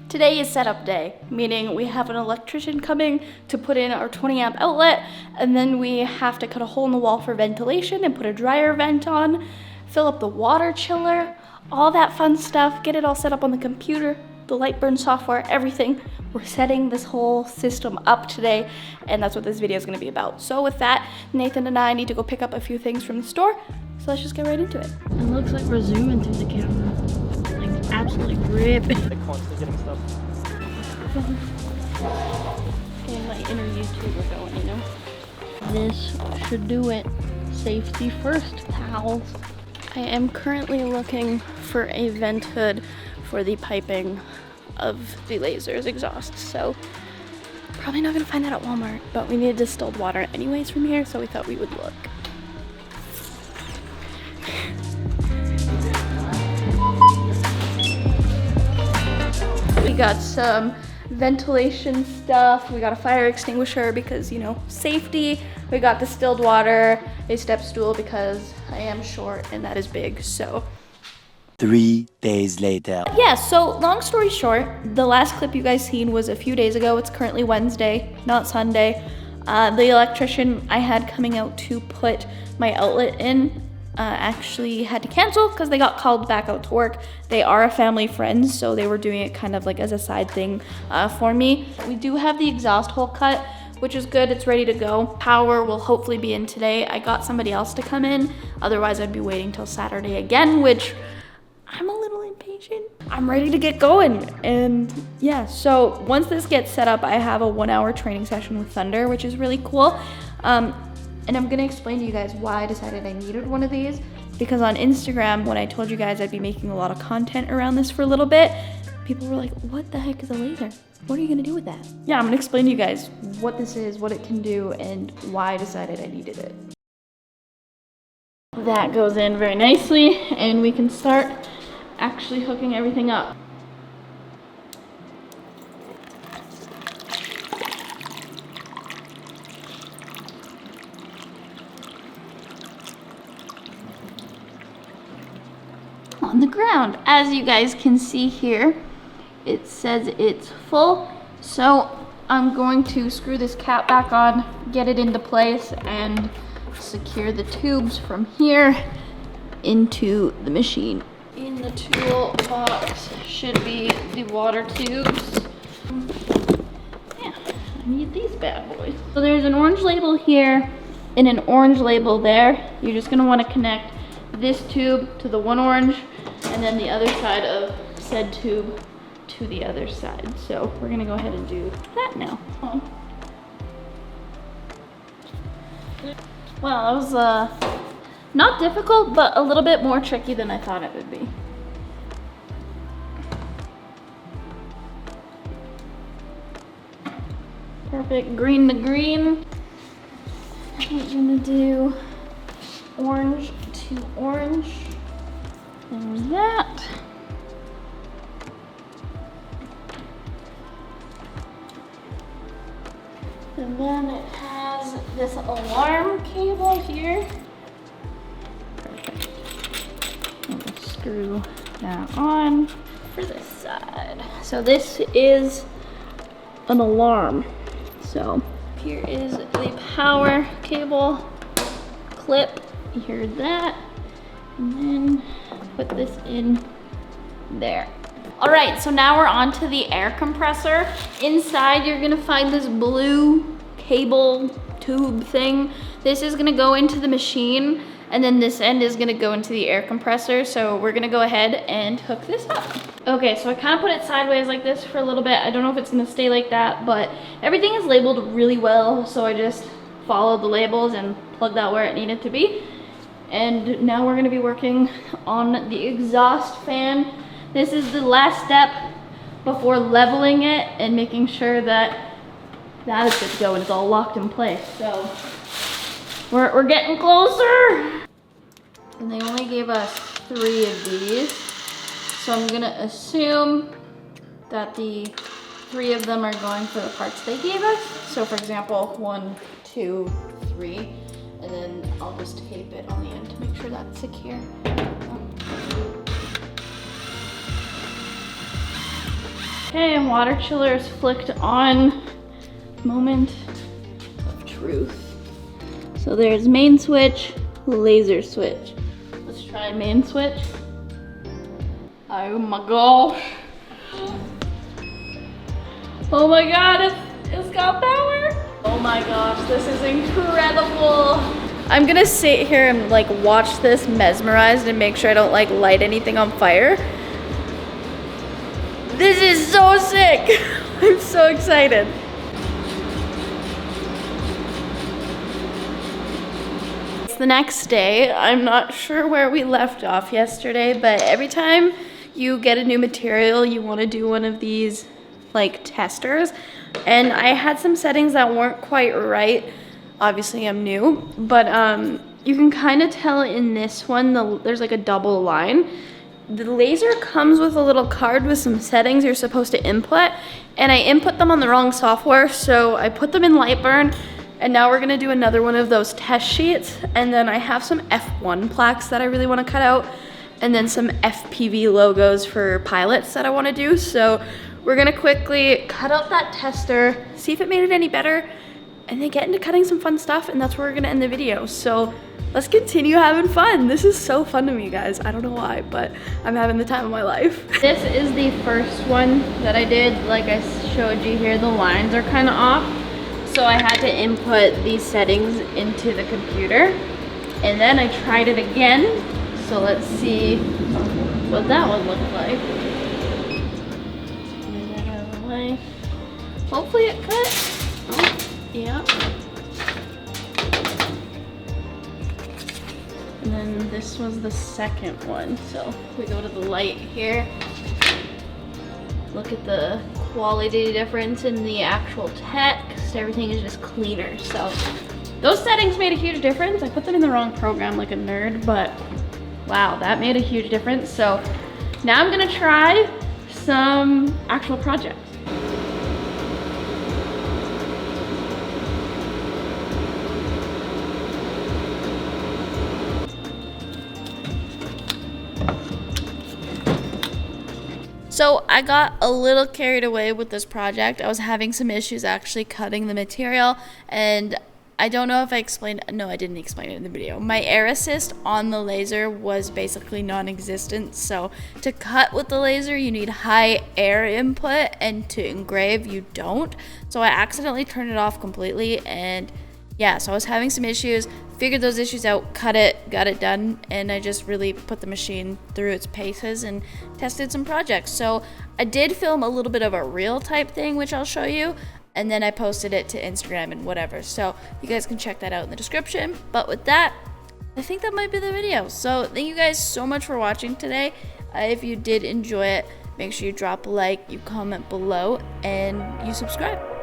Today is setup day, meaning we have an electrician coming to put in our 20 amp outlet, and then we have to cut a hole in the wall for ventilation and put a dryer vent on, fill up the water chiller, all that fun stuff, get it all set up on the computer, the Lightburn software, everything. We're setting this whole system up today, and that's what this video is going to be about. So with that, Nathan and I need to go pick up a few things from the store, so let's just get right into it. It looks like we're zooming through the camera. Like, absolutely ripping. Like constantly getting stuff. Getting my inner YouTuber going, you know? This should do it. Safety first, pals. I am currently looking for a vent hood for the piping of the laser's exhaust. So probably not gonna find that at Walmart, but we need distilled water anyways from here, so we thought we would look. We got some ventilation stuff. We got a fire extinguisher because, you know, safety. We got distilled water, a step stool because I am short and that is big, so. 3 days later. Yeah, so long story short, the last clip you guys seen was a few days ago. It's currently Wednesday, not Sunday. The electrician I had coming out to put my outlet in actually had to cancel because they got called back out to work. They are a family friend, so they were doing it kind of like as a side thing for me. We do have the exhaust hole cut, which is good. It's ready to go. Power will hopefully be in today. I got somebody else to come in. Otherwise, I'd be waiting till Saturday again, which I'm a little impatient. I'm ready to get going. And yeah, so once this gets set up, I have a 1 hour training session with Thunder, which is really cool. And I'm gonna explain to you guys why I decided I needed one of these, because on Instagram, when I told you guys I'd be making a lot of content around this for a little bit, people were like, what the heck is a laser? What are you gonna do with that? Yeah, I'm gonna explain to you guys what this is, what it can do, and why I decided I needed it. That goes in very nicely, and we can start actually hooking everything up. On the ground, as you guys can see here, it says it's full, so I'm going to screw this cap back on, get it into place, and secure the tubes from here into the machine. In the tool box should be the water tubes. Yeah, I need these bad boys. So there's an orange label here and an orange label there. You're just gonna want to connect this tube to the one orange and then the other side of said tube to the other side. So we're gonna go ahead and do that now. Well, that was not difficult, but a little bit more tricky than I thought it would be. Perfect, green to green. I'm gonna do orange to orange. There's that. And then it has this alarm cable here. Perfect. And we'll screw that on for this side. So this is an alarm. So here is the power cable clip. You hear that? And then put this in there. All right, so now we're on to the air compressor. Inside, you're gonna find this blue cable tube thing. This is gonna go into the machine, and then this end is gonna go into the air compressor. So we're gonna go ahead and hook this up. Okay, so I kind of put it sideways like this for a little bit. I don't know if it's gonna stay like that, but everything is labeled really well, so I just followed the labels and plugged that where it needed to be. And now we're gonna be working on the exhaust fan. This is the last step before leveling it and making sure that that is good to go and it's all locked in place. So we're getting closer. And they only gave us 3 of these. So I'm gonna assume that the 3 of them are going for the parts they gave us. So for example, 1, 2, 3. And then I'll just tape it on the end to make sure that's secure. Okay, and water chiller is flicked on. Moment of truth. So there's main switch, laser switch. Let's try main switch. Oh my gosh. Oh my god, it's got power. Oh my gosh, this is incredible. I'm gonna sit here and like watch this mesmerized and make sure I don't like light anything on fire. This is so sick. I'm so excited. It's the next day. I'm not sure where we left off yesterday, but every time you get a new material, you wanna do one of these like testers. And I had some settings that weren't quite right. Obviously I'm new, but you can kind of tell in this one, there's like a double line. The laser comes with a little card with some settings you're supposed to input, and I input them on the wrong software, so I put them in Lightburn, and now we're gonna do another one of those test sheets, and then I have some F1 plaques that I really wanna cut out, and then some FPV logos for pilots that I wanna do, so we're gonna quickly cut out that tester, see if it made it any better, and then get into cutting some fun stuff, and that's where we're gonna end the video. So let's continue having fun. This is so fun to me, guys. I don't know why, but I'm having the time of my life. This is the first one that I did. Like I showed you here, the lines are kind of off. So I had to input these settings into the computer. And then I tried it again. So let's see what that one looked like. Move that out of the way. Hopefully it cut. Oh, yeah. And then this was the second one. So if we go to the light here, look at the quality difference in the actual text. Everything is just cleaner. So those settings made a huge difference. I put them in the wrong program like a nerd, but wow, that made a huge difference. So now I'm gonna try some actual projects. So I got a little carried away with this project. I was having some issues actually cutting the material, and I don't know if I explained, no, I didn't explain it in the video. My air assist on the laser was basically non-existent. So to cut with the laser, you need high air input, and to engrave, you don't. So I accidentally turned it off completely, and yeah, so I was having some issues, figured those issues out, cut it, got it done, and I just really put the machine through its paces and tested some projects. So I did film a little bit of a reel type thing, which I'll show you, and then I posted it to Instagram and whatever. So you guys can check that out in the description. But with that, I think that might be the video. So thank you guys so much for watching today. If you did enjoy it, make sure you drop a like, you comment below, and you subscribe.